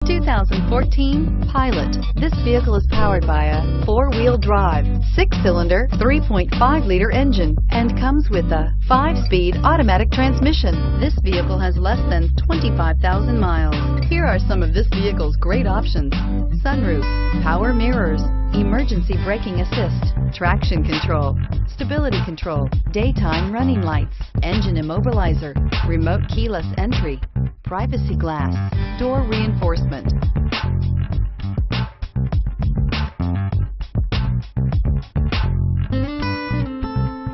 2014 Pilot. This vehicle is powered by a 4-wheel drive, 6-cylinder, 3.5-liter engine, and comes with a 5-speed automatic transmission. This vehicle has less than 25,000 miles. Here are some of this vehicle's great options: sunroof, power mirrors, emergency braking assist, traction control, stability control, daytime running lights, engine immobilizer, remote keyless entry, privacy glass, door reinforcement.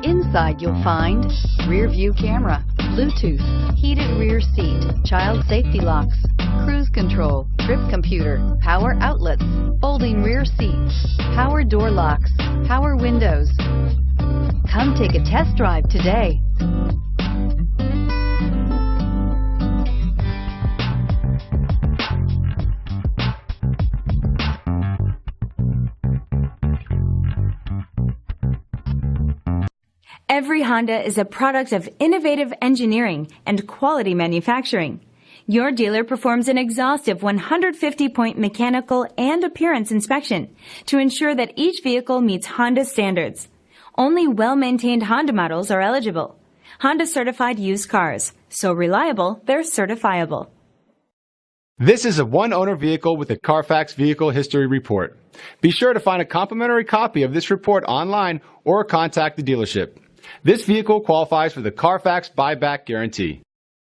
Inside you'll find rear view camera, Bluetooth, heated rear seat, child safety locks, cruise control, trip computer, power outlets, folding rear seats, power door locks, power windows. Come take a test drive today. Every Honda is a product of innovative engineering and quality manufacturing. Your dealer performs an exhaustive 150-point mechanical and appearance inspection to ensure that each vehicle meets Honda standards. Only well-maintained Honda models are eligible. Honda certified used cars, so reliable they're certifiable. This is a one-owner vehicle with a CARFAX Vehicle History Report. Be sure to find a complimentary copy of this report online or contact the dealership. This vehicle qualifies for the CARFAX buyback guarantee.